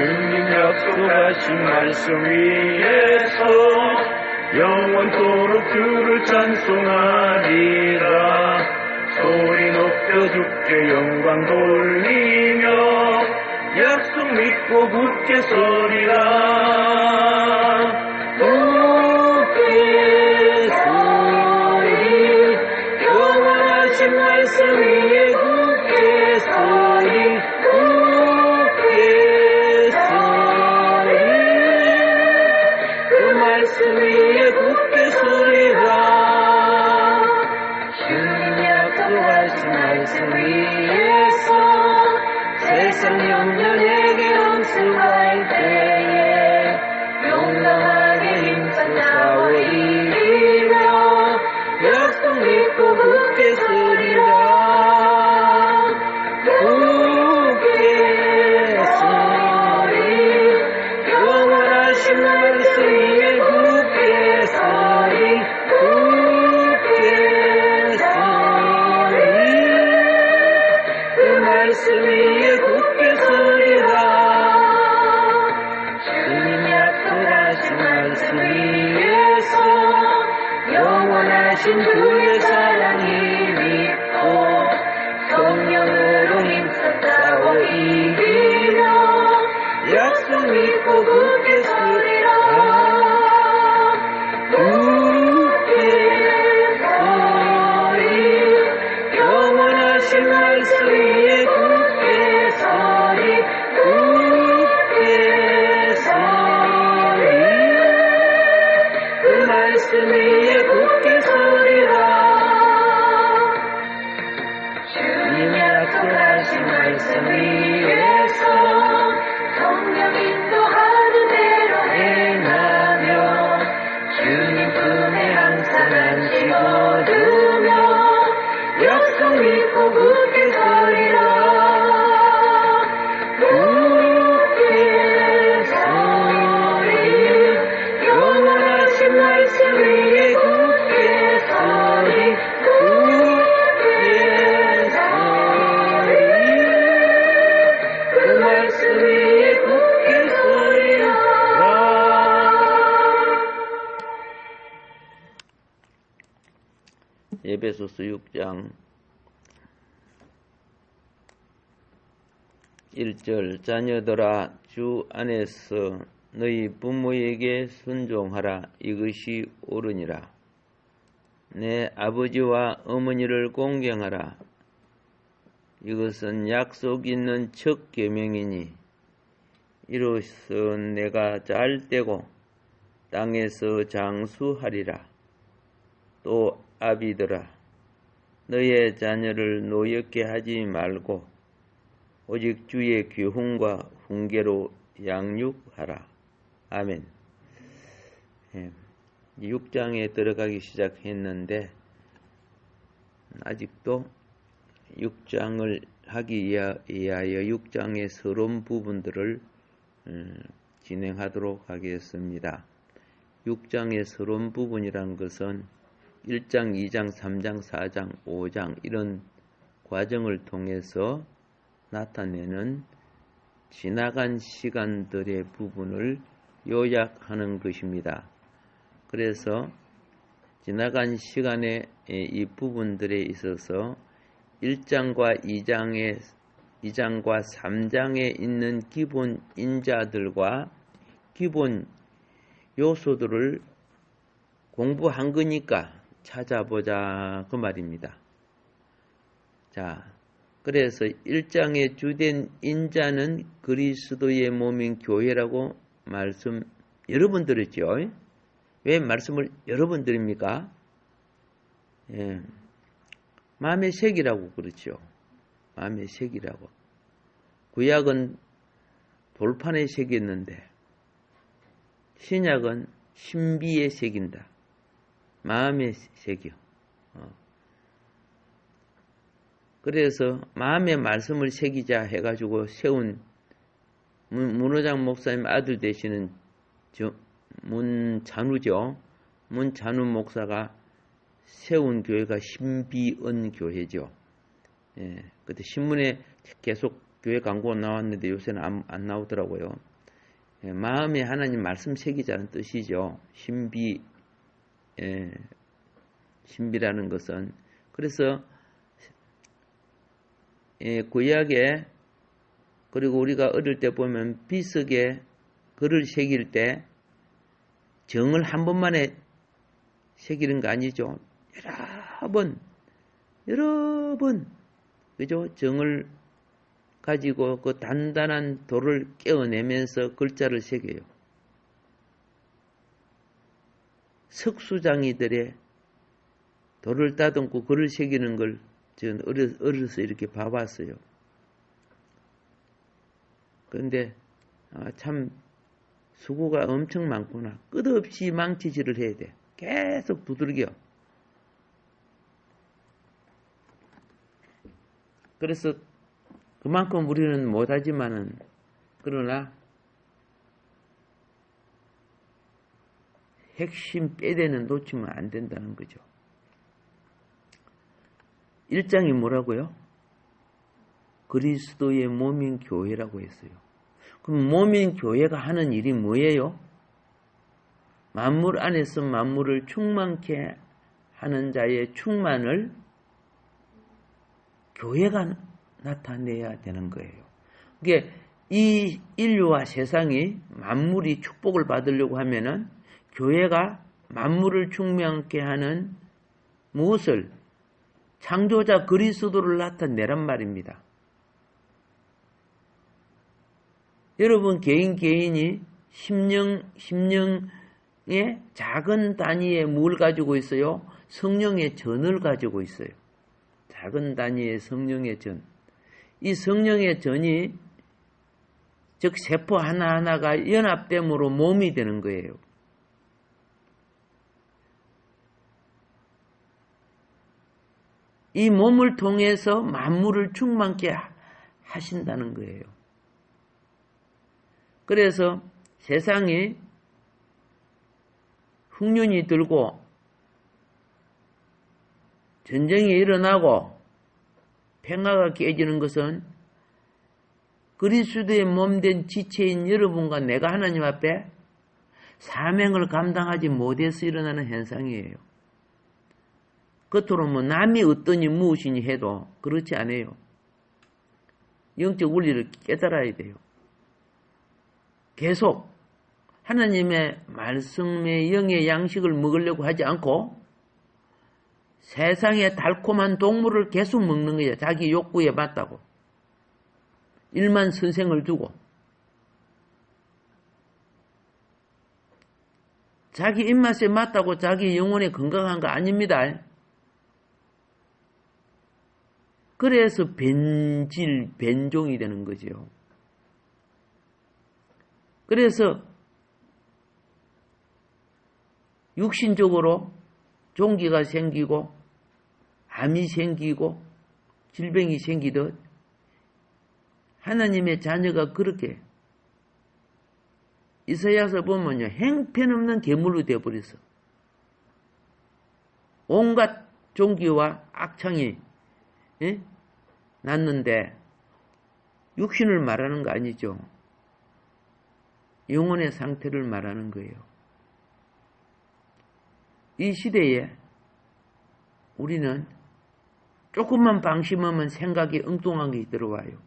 주님 약속하신 말씀 위에서 영원토록 주를 찬송하리라. 소리 높여 주께 영광 돌리며 약속 믿고 굳게 서리라. 굳게 서리 영원하신 말씀 위에 굳게 서리. 굳게 서리 그 말씀 위에 굳게 서리라. 주님 말씀 위에서 세상 영년에게 응수할 때에 용감하게 힘써 싸워 이기며 약속 믿고 굳게 서리라. 굳게 서리 영원하신 말씀 위에 굳게 서리. 말씀 위에 굳게 서리라. 주님 약속하신 말씀 위에서 영원하신 주의 사랑이 믿고 성령으로 힘써 싸워 이기며 약속 믿고 굳게 서리라. 굳게 서리 영원하신 말씀 위에 굳게 서리. 굳게 서리 그 말씀 위에 굳게 서리라. 주님 약속하신 말씀 위에서 성령 인도하는 대로 행하며 주님 품에 항상 안식어두며 약속 믿고 굳게 서리라. 굳게 서리 영원하신 말씀 위에 굳게 서리. 굳게 서리 그 말씀 위에 굳게 서리라. 에베소서 6장 1절 자녀들아 주 안에서 너희 부모에게 순종하라. 이것이 옳으니라. 내 아버지와 어머니를 공경하라. 이것은 약속 있는 첫 계명이니 이로써 내가 잘되고 땅에서 장수하리라. 또 아비들아 너의 자녀를 노엽게 하지 말고 오직 주의 교훈과 훈계로 양육하라. 아멘. 6장에 들어가기 시작했는데 아직도 6장을 하기 위하여 6장의 서론 부분들을 진행하도록 하겠습니다. 6장의 서론 부분이란 것은 1장, 2장, 3장, 4장, 5장 이런 과정을 통해서 나타내는 지나간 시간들의 부분을 요약하는 것입니다. 그래서 지나간 시간의 이 부분들에 있어서 1장과 2장과 3장에 있는 기본 인자들과 기본 요소들을 공부한 거니까 찾아보자 그 말입니다. 자, 그래서 1장의 주된 인자는 그리스도의 몸인 교회라고 말씀 여러 번 들었죠. 왜 말씀을 여러 번 드립니까? 마음의 색이라고 그렇죠. 마음의 색이라고. 구약은 돌판의 색이었는데 신약은 신비의 색인다. 마음의 색이요. 그래서 마음의 말씀을 새기자 해가지고 세운 문호장 목사님 아들 되시는 문찬우죠. 문찬우 목사가 세운 교회가 신비언 교회죠. 그때 신문에 계속 교회 광고 나왔는데 요새는 안 나오더라고요. 마음에 하나님 말씀 새기자는 뜻이죠. 신비, 신비라는 것은. 그래서 구약에, 그리고 우리가 어릴 때 보면 비석에 글을 새길 때 정을 한 번만에 새기는 거 아니죠. 여러 번, 그죠? 정을 가지고 그 단단한 돌을 깨어내면서 글자를 새겨요. 석수장이들의 돌을 따듬고 글을 새기는 걸 저는 어려서 이렇게 봐봤어요. 그런데 참 수고가 엄청 많구나. 끝없이 망치질을 해야 돼. 계속 두들겨. 그래서 그만큼 우리는 못하지만은, 그러나 핵심 빼대는 놓치면 안 된다는 거죠. 1장이 뭐라고요? 그리스도의 몸인 교회라고 했어요. 그럼 몸인 교회가 하는 일이 뭐예요? 만물 안에서 만물을 충만케 하는 자의 충만을 교회가 나타내야 되는 거예요. 그게 이 인류와 세상이 만물이 축복을 받으려고 하면은 교회가 만물을 충만케 하는 무엇을? 창조자 그리스도를 나타내란 말입니다. 여러분 개인이 심령의 작은 단위의 뭘 가지고 있어요? 성령의 전을 가지고 있어요. 작은 단위의 성령의 전. 이 성령의 전이, 즉 세포 하나하나가 연합됨으로 몸이 되는 거예요. 이 몸을 통해서 만물을 충만케 하신다는 거예요. 그래서 세상이 흉년이 들고 전쟁이 일어나고 평화가 깨지는 것은 그리스도의 몸된 지체인 여러분과 내가 하나님 앞에 사명을 감당하지 못해서 일어나는 현상이에요. 겉으로 뭐 남이 어떠니 무엇이니 해도 그렇지 않아요. 영적 원리를 깨달아야 돼요. 계속 하나님의 말씀의 영의 양식을 먹으려고 하지 않고 세상의 달콤한 동물을 계속 먹는 거예요. 자기 욕구에 맞다고. 일만 선생을 두고. 자기 입맛에 맞다고 자기 영혼에 건강한 거 아닙니다. 그래서 변종이 되는 거죠. 그래서 육신적으로 종기가 생기고 암이 생기고 질병이 생기듯 하나님의 자녀가 그렇게 이사야서 보면요. 행편없는 괴물로 되어버렸어. 온갖 종기와 악창이 났는데 육신을 말하는 거 아니죠. 영혼의 상태를 말하는 거예요. 이 시대에 우리는 조금만 방심하면 생각이 엉뚱한 게 들어와요.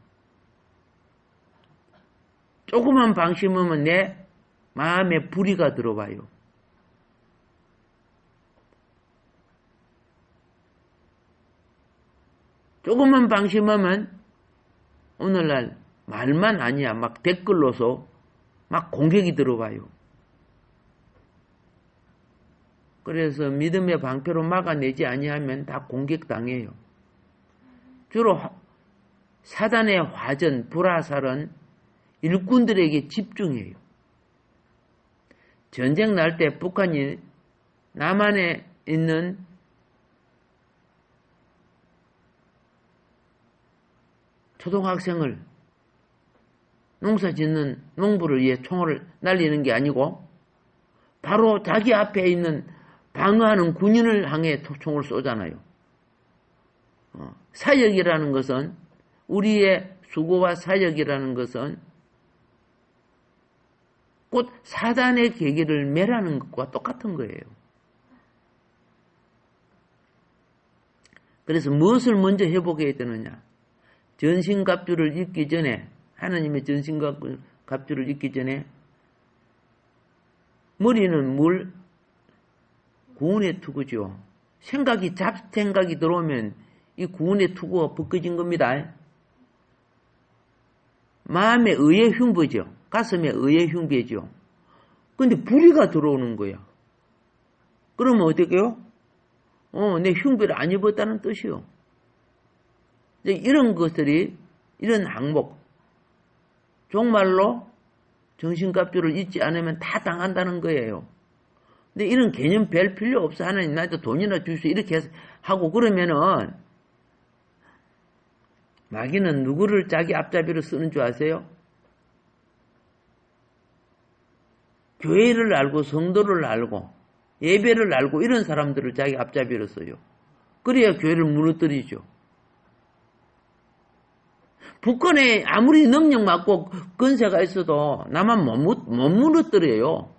조금만 방심하면 내 마음에 불의가 들어와요. 조금만 방심하면 오늘날 말만 아니야. 막 댓글로서 막 공격이 들어와요. 그래서 믿음의 방패로 막아내지 아니하면 다 공격당해요. 주로 사단의 화전, 불화살은 일꾼들에게 집중해요. 전쟁 날 때 북한이 남한에 있는 초등학생을 농사 짓는 농부를 위해 총을 날리는 게 아니고 바로 자기 앞에 있는 방어하는 군인을 향해 총을 쏘잖아요. 사역이라는 것은 우리의 수고와 사역이라는 것은 곧 사단의 계기를 매라는 것과 똑같은 거예요. 그래서 무엇을 먼저 회복해야 되느냐? 전신갑주를 입기 전에, 하나님의 전신갑주를 입기 전에 머리는 뭘? 구원의 투구죠. 잡생각이 들어오면 이 구원의 투구가 벗겨진 겁니다. 마음에 의의 흉배죠. 가슴에 의의 흉배죠. 근데 불의가 들어오는 거야. 그러면 어떻게 해요? 내 흉배를 안 입었다는 뜻이요. 이런 것들이, 이런 항목, 정말로 정신갑주를 잊지 않으면 다 당한다는 거예요. 근데 이런 개념 별 필요 없어. 하나님 나한테 돈이나 주시오. 이렇게 하고 그러면은, 마귀는 누구를 자기 앞잡이로 쓰는 줄 아세요? 교회를 알고, 성도를 알고, 예배를 알고, 이런 사람들을 자기 앞잡이로 써요. 그래야 교회를 무너뜨리죠. 북한에 아무리 능력 많고 건세가 있어도 나만 못 무너뜨려요.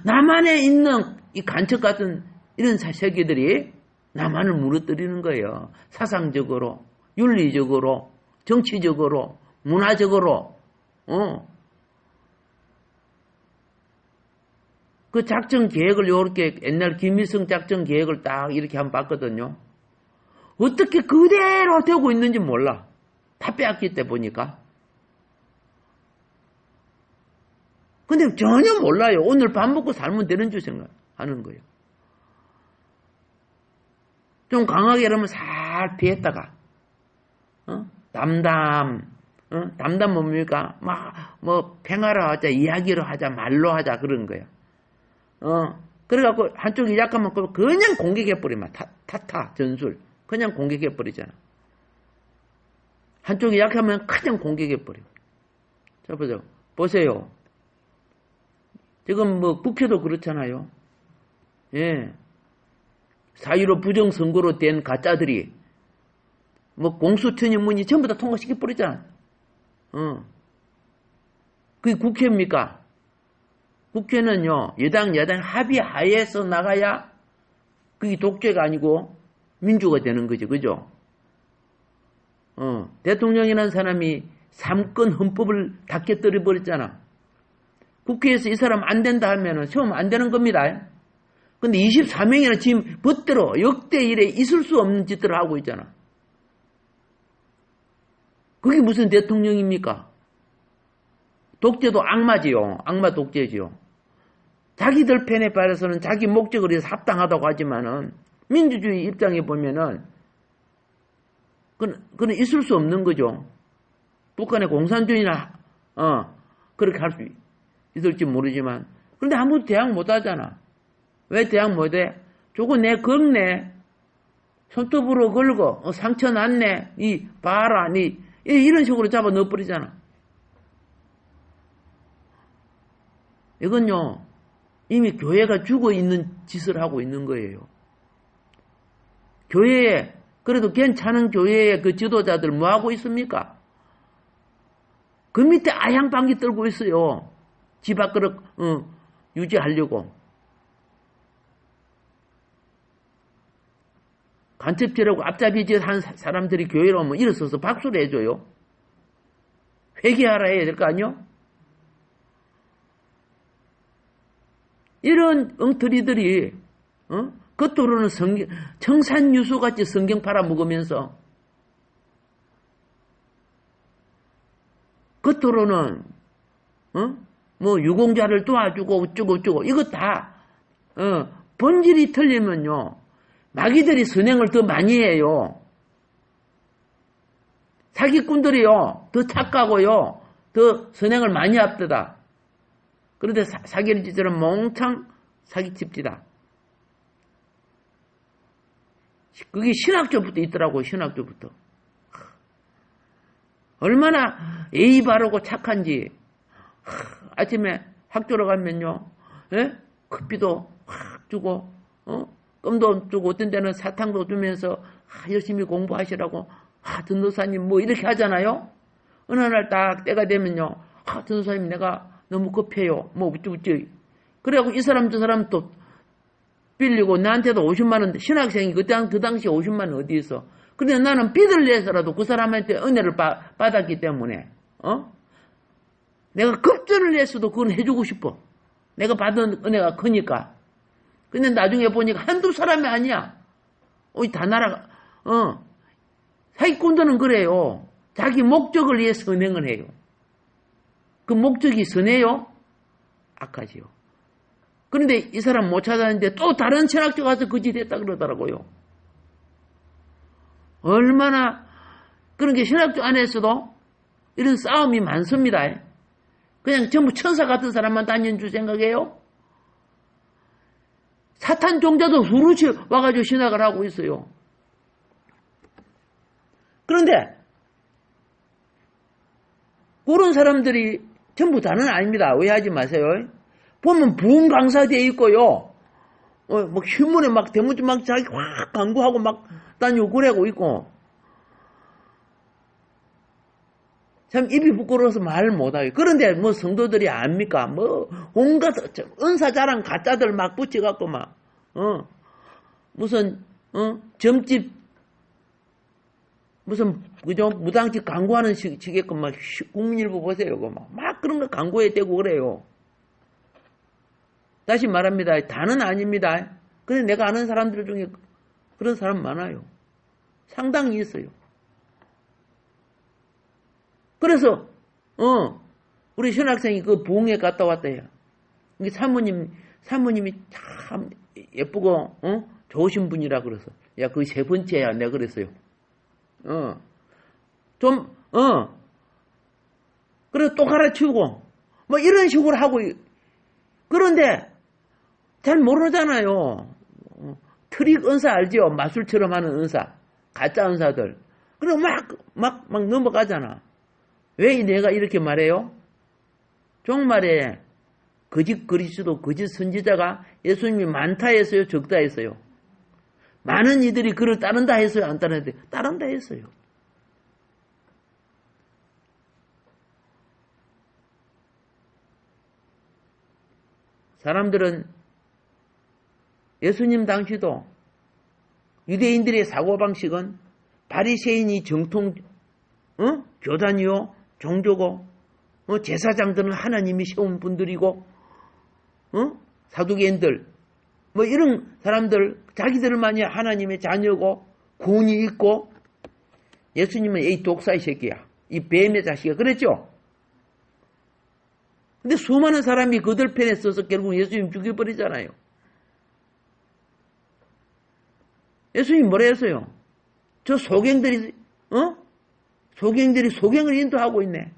나만에 있는 이 간첩 같은 이런 세계들이 나만을 무너뜨리는 거예요. 사상적으로, 윤리적으로, 정치적으로, 문화적으로. 그 작전 계획을 요렇게 옛날 김일성 작전 계획을 딱 이렇게 한번 봤거든요. 어떻게 그대로 되고 있는지 몰라. 다 빼앗기 때 보니까. 근데 전혀 몰라요. 오늘 밥 먹고 살면 되는 줄 생각하는 거예요. 좀 강하게 이러면 살 피했다가, 담담 뭡니까? 팽하러 하자, 이야기로 하자, 말로 하자, 그런 거예요. 그래갖고 한쪽이 약하면 그냥 공격해버리면, 전술. 그냥 공격해버리잖아. 한쪽이 약하면 그냥 공격해버려. 자, 보세요. 지금 국회도 그렇잖아요. 예. 사유로 부정선거로 된 가짜들이, 공수처님문이 전부 다 통과시켜버리잖아. 그게 국회입니까? 국회는요, 여당, 야당 합의하에서 나가야 그게 독재가 아니고 민주가 되는 거죠. 그죠? 대통령이라는 사람이 3권 헌법을 다 깨뜨려 버렸잖아. 국회에서 이 사람 안 된다 하면은 시험 안 되는 겁니다. 근데 24명이나 지금 벗대로 역대 이래 있을 수 없는 짓들을 하고 있잖아. 그게 무슨 대통령입니까? 독재도 악마지요. 악마 독재지요. 자기들 편에 따라서는 자기 목적을 위해서 합당하다고 하지만은 민주주의 입장에 보면은 그건 있을 수 없는 거죠. 북한의 공산주의나 그렇게 할 수 있을지 모르지만 그런데 아무도 대항 못 하잖아. 왜 대항 못 해? 저거 내 걸네. 손톱으로 걸고 상처 났네. 이 봐라. 이런 식으로 잡아 넣어버리잖아. 이건요. 이미 교회가 죽어있는 짓을 하고 있는 거예요. 교회에 그래도 괜찮은 교회의 그 지도자들 뭐하고 있습니까? 그 밑에 아양방기 떨고 있어요. 집 앞그릇 유지하려고. 간첩질하고 앞잡이짓 한 사람들이 교회로 오면 일어서서 박수를 해줘요. 회개하라 해야 될 거 아니요? 이런 엉터리들이 겉으로는 청산유수같이 성경 팔아먹으면서 겉으로는 유공자를 도와주고 어쩌고 이거 다 본질이 틀리면요 마귀들이 선행을 더 많이 해요. 사기꾼들이요 더 착하고요 더 선행을 많이 합니다. 그런데 사기를 짓으면 몽창 사기칩니다. 그게 신학교부터 있더라고요. 신학교부터. 얼마나 예의 바르고 착한지. 아침에 학교로 가면요. 커피도 확 주고 껌도 주고 어떤 데는 사탕도 주면서 열심히 공부하시라고 전도사님 이렇게 하잖아요. 어느 날 딱 때가 되면요. 전도사님 내가 너무 급해요. 뭐 어쩌고저쩌고. 그래갖고 이 사람 저 사람 또 빌리고 나한테도 50만 원, 신학생이 그 당시 50만 원 어디 있어. 근데 나는 빚을 내서라도 그 사람한테 은혜를 받았기 때문에, 내가 급전을 냈어도 그건 해주고 싶어. 내가 받은 은혜가 크니까. 근데 나중에 보니까 한두 사람이 아니야. 다 나라가, 사기꾼들은 그래요. 자기 목적을 위해 선행을 해요. 그 목적이 선해요? 악하지요. 그런데 이 사람 못 찾았는데 또 다른 신학교 가서 그 짓 했다 그러더라고요. 얼마나, 그런 게 신학교 안에서도 이런 싸움이 많습니다. 그냥 전부 천사 같은 사람만 다니는 줄 생각해요? 사탄 종자도 수루치 와가지고 신학을 하고 있어요. 그런데 그런 사람들이 전부 다는 아닙니다. 오해하지 마세요. 보면 부흥 강사되어 있고요. 막 신문에 막 대문지 막 자기 확 광고하고 막 다니고 그러고 있고. 참 입이 부끄러워서 말을 못하요. 그런데 뭐 성도들이 압니까? 뭐 온갖 은사 자랑 가짜들 막 붙여갖고 막 무슨 점집 무슨 그죠 무당집 광고하는 시게끔 막 국민일보 보세요. 막 그런 거 광고에 대고 그래요. 다시 말합니다. 다는 아닙니다. 근데 내가 아는 사람들 중에 그런 사람 많아요. 상당히 있어요. 그래서 우리 신학생이 그 부흥회 갔다 왔다 해요. 사모님이 참 예쁘고 좋으신 분이라 그래서 야 그게 세 번째야 내가 그랬어요. 그래서 또 가르치고 뭐 이런 식으로 하고 그런데 잘 모르잖아요. 트릭 은사 알죠? 마술처럼 하는 은사, 가짜 은사들. 그리고 막 넘어가잖아. 왜 내가 이렇게 말해요? 종말에 거짓 그리스도, 거짓 선지자가 예수님이 많다 했어요? 적다 했어요? 많은 이들이 그를 따른다 했어요? 안 따른다 했어요? 따른다 했어요. 사람들은 예수님 당시도 유대인들의 사고방식은 바리새인이 정통 교단이요 종교고 제사장들은 하나님이 세운 분들이고 사두개인들 뭐 이런 사람들 자기들만이 하나님의 자녀고 구원이 있고 예수님은 이 독사의 새끼야 이 뱀의 자식이야 그랬죠. 근데 수많은 사람이 그들 편에 서서 결국 예수님 죽여버리잖아요. 예수님 뭐라 했어요? 저 소경들이 소경을 인도하고 있네.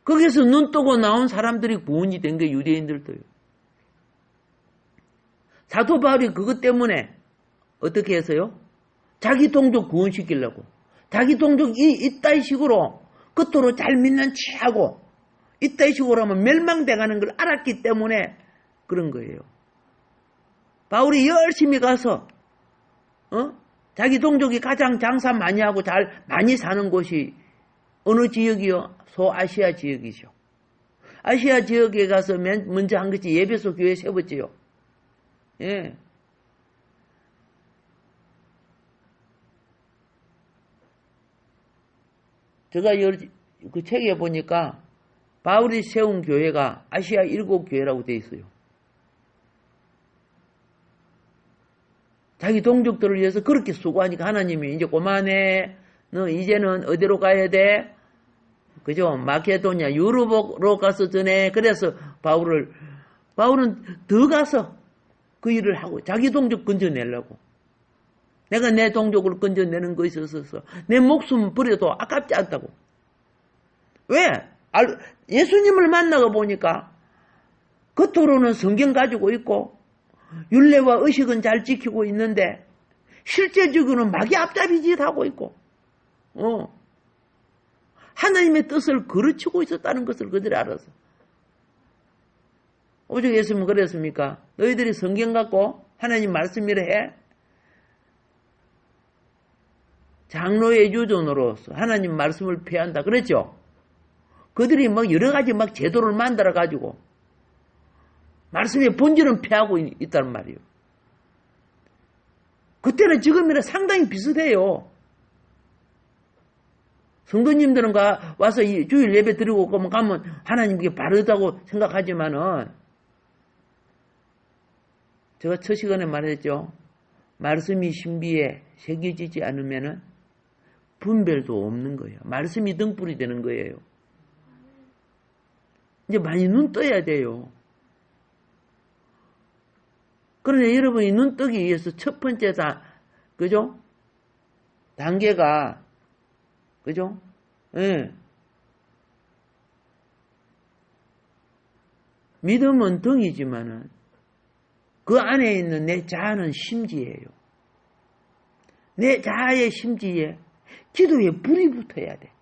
거기서 눈 뜨고 나온 사람들이 구원이 된 게 유대인들도요. 사도 바울이 그것 때문에 어떻게 했어요? 자기 동족 구원시키려고. 자기 동족이 이따위 식으로 겉으로 잘 믿는 체하고 이따위 식으로 하면 멸망돼가는 걸 알았기 때문에 그런 거예요. 바울이 열심히 가서 자기 동족이 가장 장사 많이 하고 많이 사는 곳이 어느 지역이요? 소아시아 지역이죠. 아시아 지역에 가서 먼저 한 것이 예배소 교회 세웠지요. 예. 제가 그 책에 보니까 바울이 세운 교회가 아시아 7교회라고 되어 있어요. 자기 동족들을 위해서 그렇게 수고하니까 하나님이 이제 그만해. 너 이제는 어디로 가야 돼? 그죠? 마케도냐, 유럽으로 가서 전해. 그래서 바울은 더 가서 그 일을 하고 자기 동족 건져내려고. 내가 내 동족을 건져내는 것에 있어서 내 목숨 버려도 아깝지 않다고. 왜? 예수님을 만나고 보니까 겉으로는 성경 가지고 있고 율례와 의식은 잘 지키고 있는데 실제적으로는 마귀 앞잡이 짓 하고 있고 하나님의 뜻을 거르치고 있었다는 것을 그들이 알아서. 오직 예수님은 그랬습니까? 너희들이 성경 갖고 하나님 말씀이라 해? 장로의 유전으로서 하나님 말씀을 폐한다. 그랬죠? 그들이 막 여러 가지 막 제도를 만들어 가지고 말씀의 본질은 피하고 있단 말이에요. 그때는 지금이랑 상당히 비슷해요. 성도님들은 와서 주일 예배 드리고 가면 하나님께 바르다고 생각하지만은 제가 첫 시간에 말했죠. 말씀이 신비에 새겨지지 않으면은 분별도 없는 거예요. 말씀이 등불이 되는 거예요. 이제 많이 눈 떠야 돼요. 그러나 여러분이 눈 뜨기 위해서 첫 번째 그죠? 단계가, 그죠? 예. 믿음은 등이지만은 그 안에 있는 내 자아는 심지예요. 내 자아의 심지에 기도에 불이 붙어야 돼.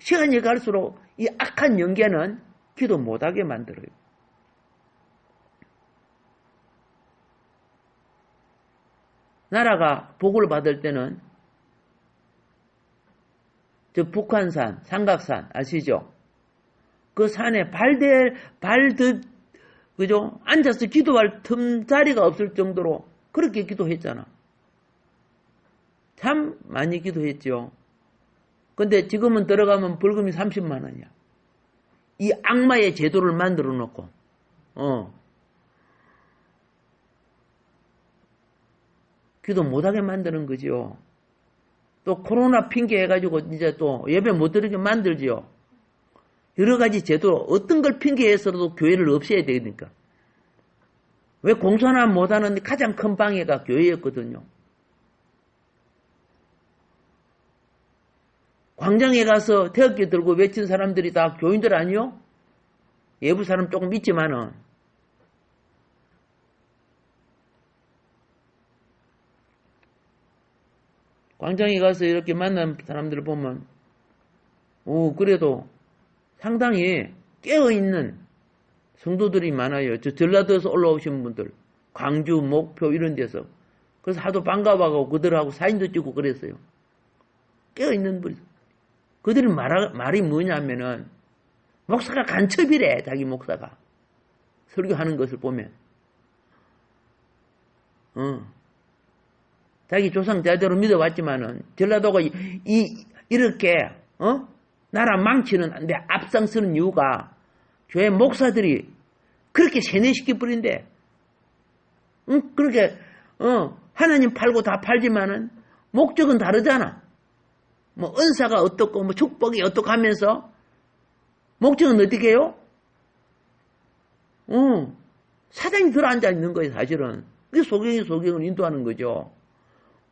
시간이 갈수록 이 악한 영계는 기도 못하게 만들어요. 나라가 복을 받을 때는 저 북한산, 삼각산 아시죠? 그 산에 그죠? 앉아서 기도할 틈 자리가 없을 정도로 그렇게 기도했잖아. 참 많이 기도했죠. 근데 지금은 들어가면 벌금이 30만 원이야. 이 악마의 제도를 만들어 놓고, 기도 못하게 만드는 거지요. 또 코로나 핑계 해가지고 이제 또 예배 못 드리게 만들지요. 여러 가지 제도, 어떤 걸 핑계해서도 교회를 없애야 되니까. 왜 공손함 못하는 가장 큰 방해가 교회였거든요. 광장에 가서 태극기 들고 외친 사람들이 다 교인들 아니요? 예부 사람 조금 있지만은. 광장에 가서 이렇게 만난 사람들을 보면, 그래도 상당히 깨어있는 성도들이 많아요. 저 전라도에서 올라오신 분들, 광주, 목표 이런 데서. 그래서 하도 반가워하고 그들하고 사진도 찍고 그랬어요. 깨어있는 분이. 그들이 말이 뭐냐면은, 목사가 간첩이래, 자기 목사가. 설교하는 것을 보면. 자기 조상 대대로 믿어왔지만은, 전라도가 이렇게, 나라 망치는 데 앞장서는 이유가, 교회 목사들이 그렇게 세뇌시켜 버린대. 그렇게, 하나님 팔고 다 팔지만은, 목적은 다르잖아. 뭐, 은사가 어떻고, 뭐, 축복이 어떻고 하면서, 목적은 어떻게 해요? 사장이 들어앉아 있는 거예요, 사실은. 그게 소경을 인도하는 거죠.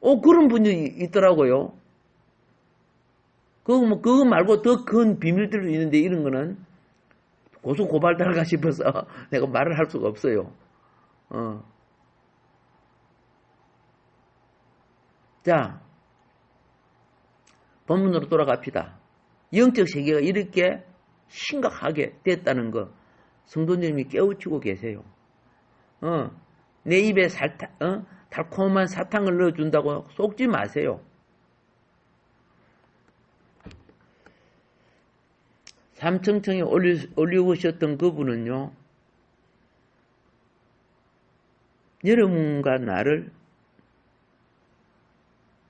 그런 분이 있더라고요. 그거 말고 더 큰 비밀들도 있는데, 이런 거는 고소 고발 달가 싶어서 내가 말을 할 수가 없어요. 자, 본문으로 돌아갑시다. 영적 세계가 이렇게 심각하게 됐다는 거 성도님이 깨우치고 계세요. 내 입에 달콤한 사탕을 넣어준다고 속지 마세요. 삼청청에 올리우셨던 그분은요, 여러분과 나를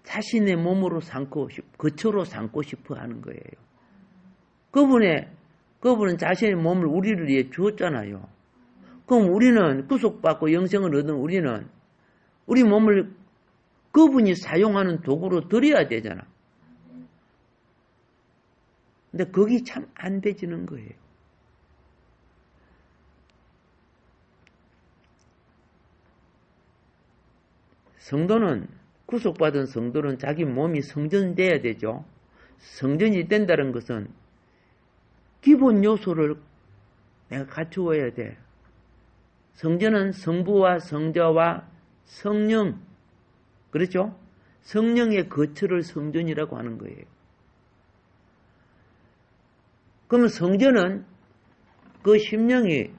자신의 몸으로 거처로 삼고 싶어 하는 거예요. 그분은 자신의 몸을 우리를 위해 주었잖아요. 그럼 우리는 구속받고 영생을 얻은 우리는 우리 몸을 그분이 사용하는 도구로 드려야 되잖아. 근데 거기 참 안 되지는 거예요. 구속받은 성도는 자기 몸이 성전돼야 되죠. 성전이 된다는 것은 기본 요소를 내가 갖추어야 돼. 성전은 성부와 성자와 성령, 그렇죠? 성령의 거처를 성전이라고 하는 거예요. 그러면 성전은 그 심령이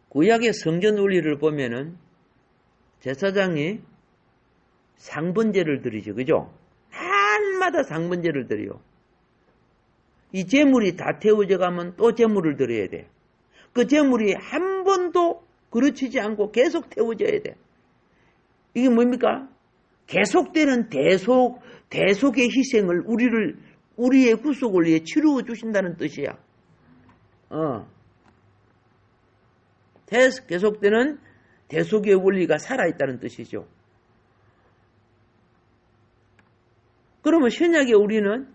구약의 성전 원리를 보면은 제사장이 상번제를 드리죠. 그죠? 해마다 상번제를 드려요. 이 재물이 다 태워져 가면 또 재물을 드려야 돼. 그 재물이 한 번도 그르치지 않고 계속 태워져야 돼. 이게 뭡니까? 계속되는 대속의 희생을 우리의 구속을 위해 치루어 주신다는 뜻이야. 계속되는 대속의 원리가 살아있다는 뜻이죠. 그러면 신약에 우리는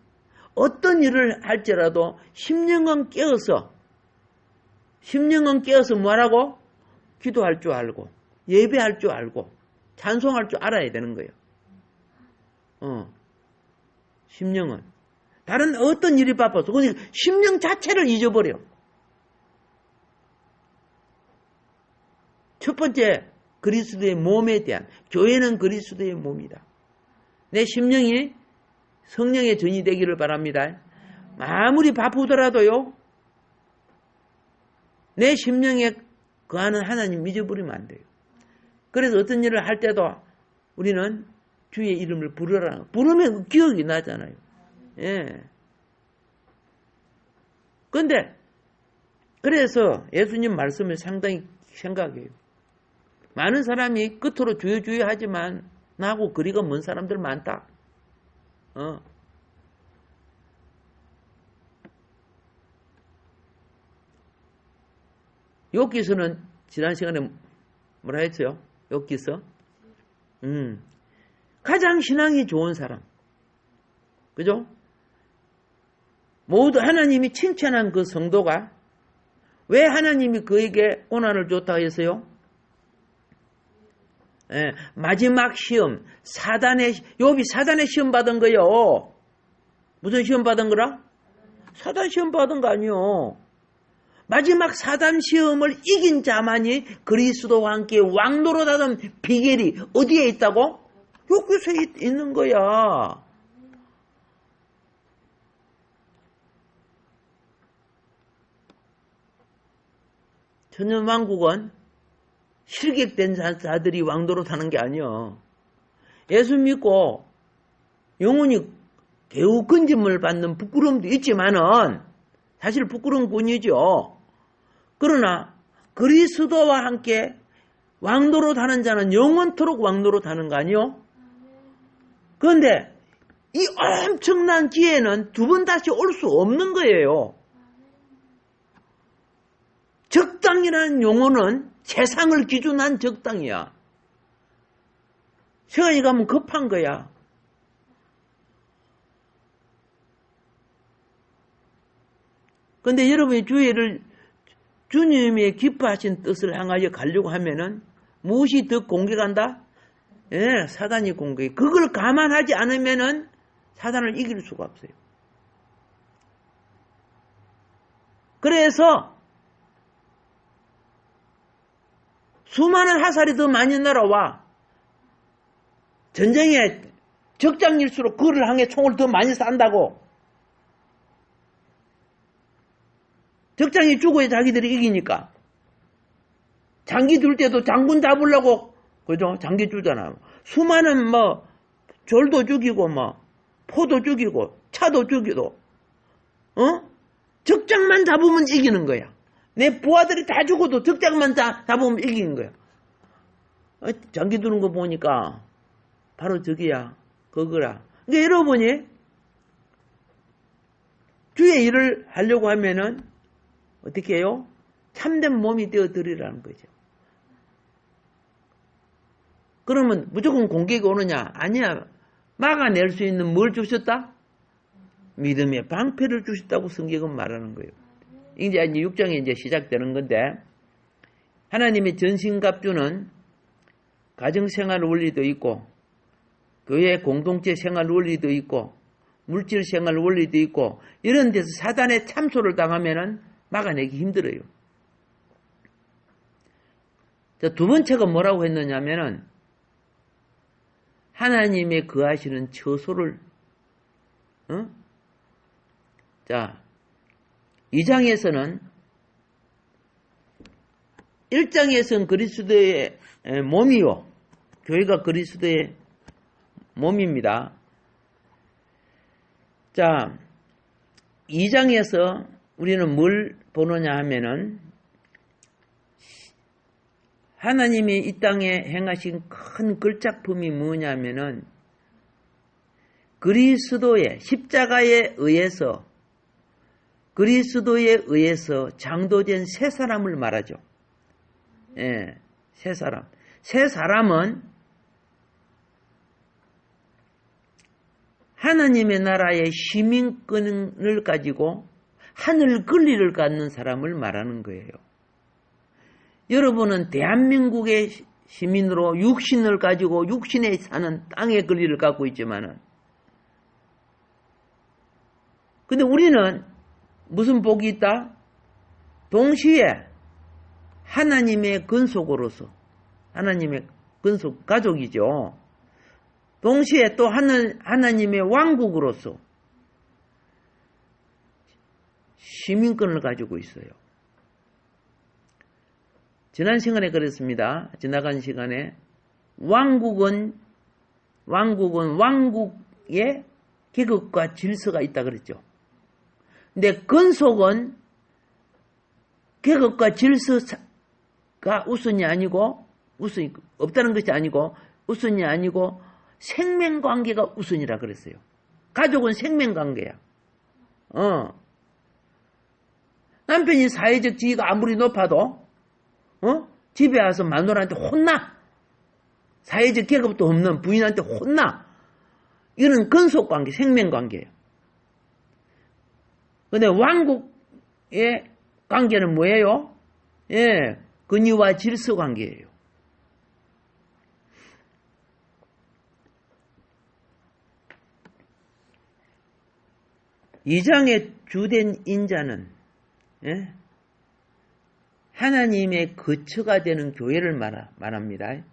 어떤 일을 할지라도 심령은 깨어서 뭐라고? 기도할 줄 알고 예배할 줄 알고 찬송할 줄 알아야 되는 거예요. 심령은 다른 어떤 일이 바빠서 그냥 심령 자체를 잊어버려. 첫 번째 그리스도의 몸에 대한 교회는 그리스도의 몸이다. 내 심령이 성령의 전이 되기를 바랍니다. 아무리 바쁘더라도요. 내 심령에 거하는 하나님 잊어버리면 안 돼요. 그래서 어떤 일을 할 때도 우리는 주의 이름을 부르면 기억이 나잖아요. 예. 근데 그래서 예수님 말씀을 상당히 생각해요. 많은 사람이 끝으로 주여 하지만 나하고 거리가 먼 사람들 많다. 욥기서는 지난 시간에 뭐라 했어요? 욥기서 가장 신앙이 좋은 사람, 그죠? 모두 하나님이 칭찬한 그 성도가 왜 하나님이 그에게 고난을 줬다고 했어요? 마지막 시험, 욥이 사단의 시험 받은 거요. 무슨 시험 받은 거라? 사단 시험 받은 거 아니요. 마지막 사단 시험을 이긴 자만이 그리스도와 함께 왕노릇하던 비결이 어디에 있다고? 욥기서에 있는 거야. 천년왕국은 실객된 자들이 왕노릇하는 게 아니요. 예수 믿고 영혼이 개우 건짐을 받는 부끄러움도 있지만은 사실 부끄러운 뿐이죠. 그러나 그리스도와 함께 왕노릇하는 자는 영원토록 왕노릇하는 거 아니요? 그런데 이 엄청난 기회는 두 번 다시 올 수 없는 거예요. 적당이라는 용어는 세상을 기준한 적당이야. 시간이 가면 급한 거야. 그런데 여러분이 주님의 기뻐하신 뜻을 향하여 가려고 하면은 무엇이 더 공격한다? 예, 사단이 공격해. 그걸 감안하지 않으면은 사단을 이길 수가 없어요. 그래서 수많은 화살이 더 많이 날아와. 전쟁에 적장일수록 그를 향해 총을 더 많이 싼다고. 적장이 죽어야 자기들이 이기니까. 장기 둘 때도 장군 잡으려고, 그죠? 장기 주잖아요. 수많은 졸도 죽이고, 포도 죽이고, 차도 죽이고, 적장만 잡으면 이기는 거야. 내 부하들이 다 죽어도 적장만 잡으면 이기는 거야. 장기 두는 거 보니까 바로 저기야, 그거라. 그러니까 여러분이 주의 일을 하려고 하면은 어떻게 해요? 참된 몸이 되어드리라는 거죠. 그러면 무조건 공격이 오느냐? 아니야. 막아낼 수 있는 뭘 주셨다? 믿음의 방패를 주셨다고 성경은 말하는 거예요. 이제 6장이 이제 시작되는 건데, 하나님의 전신갑주는 가정생활 원리도 있고, 교회 공동체 생활 원리도 있고, 물질 생활 원리도 있고, 이런 데서 사단의 참소를 당하면은 막아내기 힘들어요. 자, 두 번째가 뭐라고 했느냐면은, 하나님의 거하시는 처소를, 자, 2장에서는 1장에서는 그리스도의 몸이요. 교회가 그리스도의 몸입니다. 자, 2장에서 우리는 뭘 보느냐 하면은 하나님이 이 땅에 행하신 큰 걸작품이 뭐냐면은 그리스도의 십자가에 의해서 장도된 새 사람을 말하죠. 예, 새 사람. 새 사람은 하나님의 나라의 시민권을 가지고 하늘 권리를 갖는 사람을 말하는 거예요. 여러분은 대한민국의 시민으로 육신을 가지고 육신에 사는 땅의 권리를 갖고 있지만은, 근데 우리는 무슨 복이 있다? 동시에 하나님의 근속으로서, 하나님의 근속 가족이죠. 동시에 또 하나님의 왕국으로서 시민권을 가지고 있어요. 지난 시간에 그랬습니다. 지나간 시간에 왕국은 왕국의 계급과 질서가 있다 그랬죠. 근데 근속은 계급과 질서가 우선이 아니고, 우선이 없다는 것이 아니고, 우선이 아니고 생명관계가 우선이라 그랬어요. 가족은 생명관계야. 남편이 사회적 지위가 아무리 높아도 집에 와서 마누라한테 혼나. 사회적 계급도 없는 부인한테 혼나. 이런 근속관계, 생명관계예요. 근데 왕국의 관계는 뭐예요? 예, 권위와 질서 관계예요. 이 장의 주된 인자는 하나님의 거처가 되는 교회를 말합니다.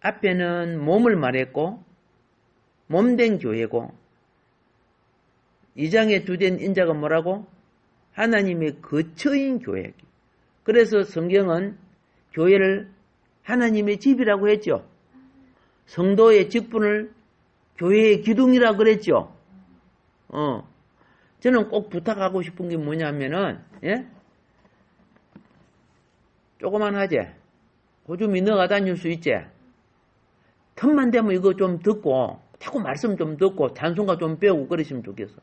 앞에는 몸을 말했고 몸된 교회고, 이 장의 주된 인자가 뭐라고? 하나님의 거처인 교회. 그래서 성경은 교회를 하나님의 집이라고 했죠. 성도의 직분을 교회의 기둥이라고 그랬죠. 저는 꼭 부탁하고 싶은 게 뭐냐면은, 조그만 하지? 고좀 인너가 다닐 수 있지? 틈만 되면 이거 좀 듣고, 자꾸 말씀 좀 듣고, 찬송가 좀 배우고 그러시면 좋겠어.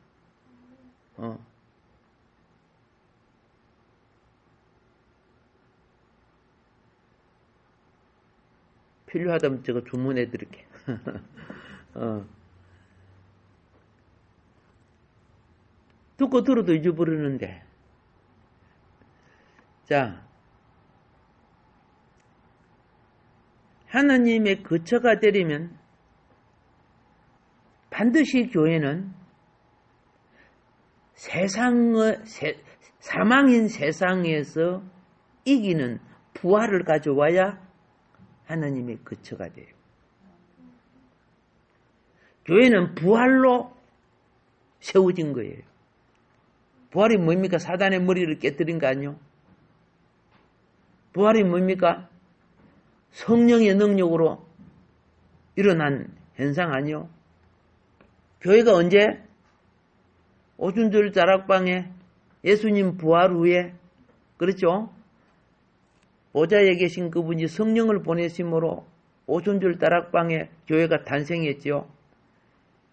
필요하다면 제가 주문해 드릴게. 듣고 들어도 잊어버리는데. 자, 하나님의 거처가 되려면 반드시 교회는 사망인 세상에서 이기는 부활을 가져와야 하나님의 거처가 돼요. 교회는 부활로 세워진 거예요. 부활이 뭡니까? 사단의 머리를 깨뜨린 거 아니요? 부활이 뭡니까? 성령의 능력으로 일어난 현상 아니요? 교회가 언제? 오순절 다락방에 예수님 부활 후에, 그렇죠? 보좌에 계신 그분이 성령을 보내심으로 오순절 다락방에 교회가 탄생했죠.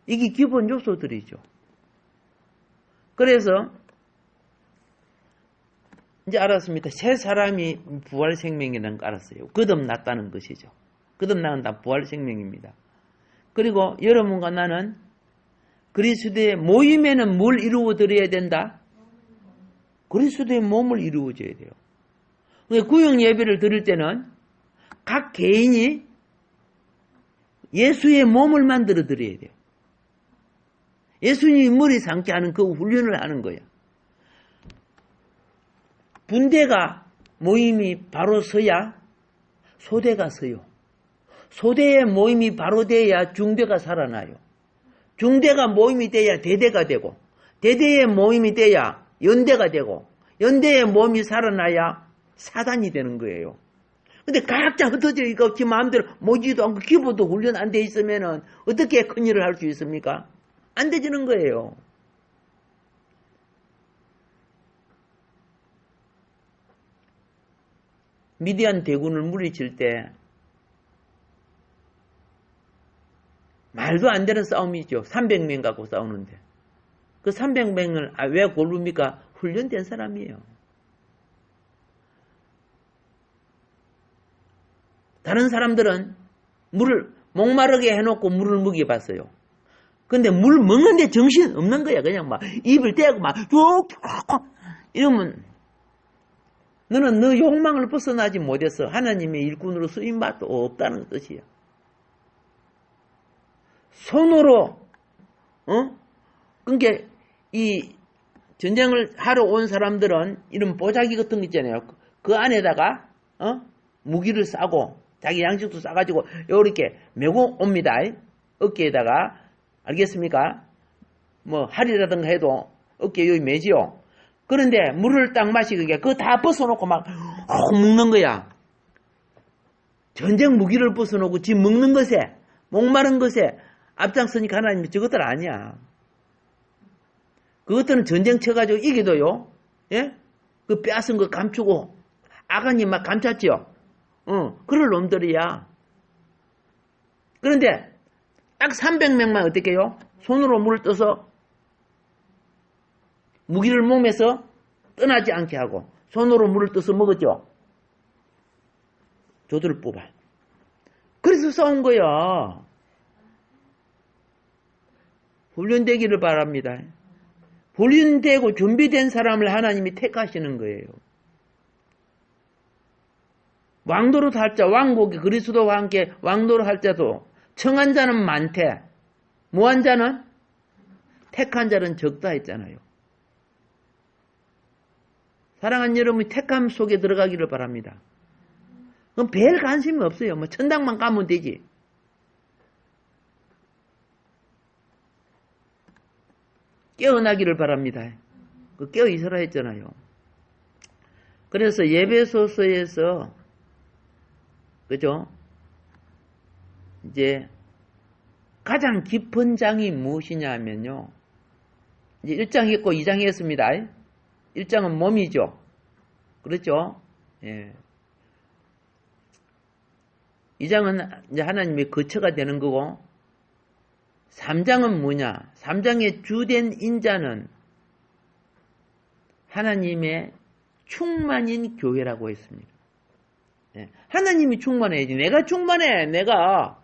이게 기본 요소들이죠. 그래서 이제 알았습니까? 새 사람이 부활 생명이라는 거 알았어요. 거듭났다는 것이죠. 거듭난다 부활 생명입니다. 그리고 여러분과 나는 그리스도의 모임에는 뭘 이루어 드려야 된다? 그리스도의 몸을 이루어줘야 돼요. 구역 예배를 드릴 때는 각 개인이 예수의 몸을 만들어 드려야 돼요. 예수님이 머리 삼게 하는 그 훈련을 하는 거예요. 분대가 모임이 바로 서야 소대가 서요. 소대의 모임이 바로 돼야 중대가 살아나요. 중대가 모임이 돼야 대대가 되고, 대대의 모임이 돼야 연대가 되고, 연대의 모임이 살아나야 사단이 되는 거예요. 근데 각자 흩어져 있고 지 마음대로 모지도 않고 기본도 훈련 안 돼 있으면은 어떻게 큰일을 할 수 있습니까? 안 되지는 거예요. 미디안 대군을 물리칠 때 말도 안 되는 싸움이죠. 300명 갖고 싸우는데. 그 300명을 왜 고릅니까? 훈련된 사람이에요. 다른 사람들은 물을 목마르게 해놓고 물을 먹여봤어요. 근데 물 먹는데 정신 없는 거야. 그냥 막 입을 떼고 막 쭉 이러면 너는 너 욕망을 벗어나지 못해서 하나님의 일꾼으로 쓰임받도 없다는 뜻이야. 손으로 그러니까 이 전쟁을 하러 온 사람들은 이런 보자기 같은 거 있잖아요. 그 안에다가 무기를 싸고 자기 양식도 싸가지고 이렇게 메고 옵니다. 어깨에다가. 알겠습니까? 뭐 할이라든가 해도 어깨에 여기 매지요. 그런데 물을 딱 마시게 그거 다 벗어놓고 막 먹는 거야. 전쟁 무기를 벗어놓고 지 먹는 것에 목마른 것에 앞장서니까 하나님이 저것들 아니야. 그것들은 전쟁 쳐가지고 이기도요. 예? 그 빼앗은 거 감추고 아가니 막 감췄지요. 그럴 놈들이야. 그런데 딱 300명만 어떻게 해요? 손으로 물을 떠서 무기를 몸에서 떠나지 않게 하고 손으로 물을 떠서 먹었죠. 저들을 뽑아. 그래서 싸운 거야. 훈련되기를 바랍니다. 훈련되고 준비된 사람을 하나님이 택하시는 거예요. 왕도로 할 자, 왕국이 그리스도와 함께 왕도로 할 자도 청한 자는 많대. 무한 자는? 택한 자는 적다 했잖아요. 사랑하는 여러분이 택함 속에 들어가기를 바랍니다. 그럼 별 관심이 없어요. 뭐 천당만 가면 되지. 깨어나기를 바랍니다. 그 깨어 있으라 했잖아요. 그래서 예배소서에서 그죠? 이제 가장 깊은 장이 무엇이냐 하면요. 이제 1장 했고 2장 했습니다. 1장은 몸이죠. 그렇죠? 예. 2장은 이제 하나님의 거처가 되는 거고 3장은 뭐냐? 3장의 주된 인자는 하나님의 충만인 교회라고 했습니다. 예. 하나님이 충만해야지. 내가 충만해. 내가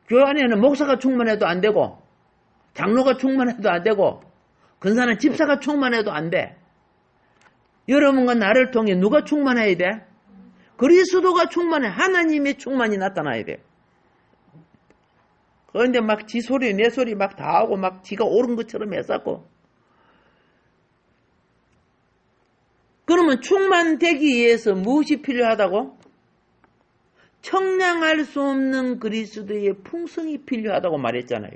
교회 안에는 목사가 충만해도 안 되고 장로가 충만해도 안 되고 근사는 집사가 충만해도 안 돼. 여러분과 나를 통해 누가 충만해야 돼? 그리스도가 충만해. 하나님의 충만이 나타나야 돼. 그런데 막 지 소리 내 소리 막 다 하고 막 지가 옳은 것처럼 했었고 그러면 충만되기 위해서 무엇이 필요하다고? 청량할 수 없는 그리스도의 풍성이 필요하다고 말했잖아요.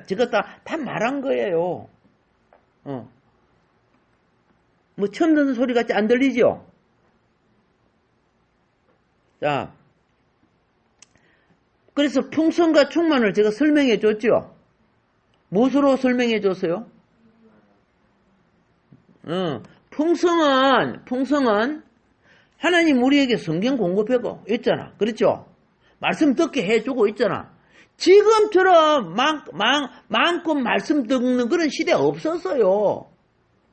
저것 다 말한 거예요. 뭐 처음 듣는 소리 같이 안 들리죠? 자, 그래서 풍성과 충만을 제가 설명해 줬죠? 무엇으로 설명해 줬어요? 풍성은 하나님 우리에게 성경 공급하고 있잖아. 그렇죠? 말씀 듣게 해주고 있잖아. 지금처럼 마음껏 말씀 듣는 그런 시대 없었어요.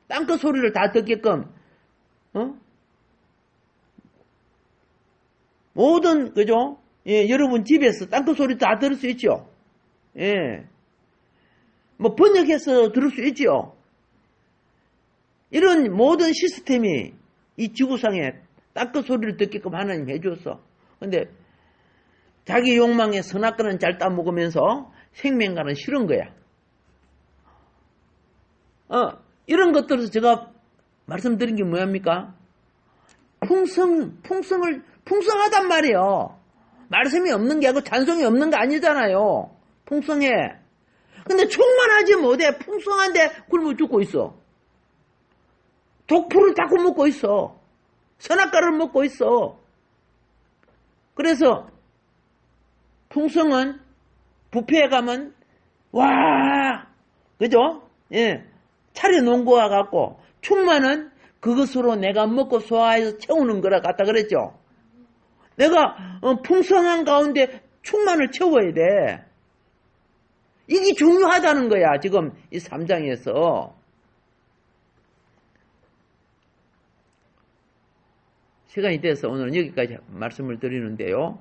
땅끝 소리를 다 듣게끔 모든 그죠? 예, 여러분 집에서 땅끝 소리 다 들을 수 있죠? 예. 뭐 번역해서 들을 수 있죠? 이런 모든 시스템이 이 지구상에 땅끝 소리를 듣게끔 하나님 해줬어. 근데 자기 욕망에 선악과는 잘 따먹으면서 생명과는 싫은 거야. 이런 것들에서 제가 말씀드린 게 뭐합니까? 풍성하단 말이에요. 말씀이 없는 게 아니고 찬송이 없는 거 아니잖아요. 풍성해. 근데 충만하지 못해. 풍성한데 굶어 죽고 있어. 독풀을 자꾸 먹고 있어. 선악과를 먹고 있어. 그래서 풍성은 뷔페에 가면 와, 그죠? 예, 차려놓은 거와 같고 충만은 그것으로 내가 먹고 소화해서 채우는 거라 같다 그랬죠. 내가 풍성한 가운데 충만을 채워야 돼. 이게 중요하다는 거야. 지금 이 3장에서. 시간이 돼서 오늘은 여기까지 말씀을 드리는데요.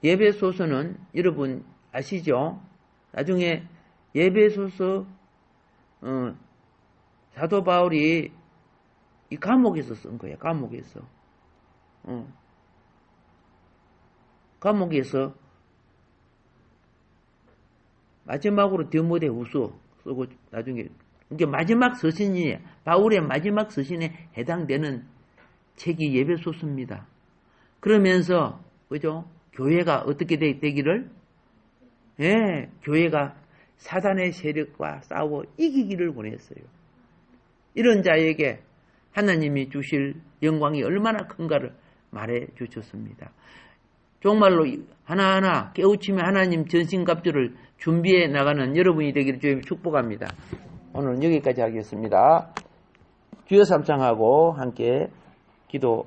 예배소서는 여러분 아시죠? 나중에 예배소서 사도 바울이 이 감옥에서 쓴 거예요. 감옥에서. 감옥에서 마지막으로 디모데후서 쓰고 나중에 이게 마지막 서신이 바울의 마지막 서신에 해당되는 책이 예배소서입니다. 그러면서 그죠? 교회가 어떻게 되기를 교회가 사단의 세력과 싸워 이기기를 원했어요. 이런 자에게 하나님이 주실 영광이 얼마나 큰가를 말해 주셨습니다. 정말로 하나하나 깨우치며 하나님 전신갑주를 준비해 나가는 여러분이 되기를 주님 축복합니다. 오늘은 여기까지 하겠습니다. 주여 삼창하고 함께 기도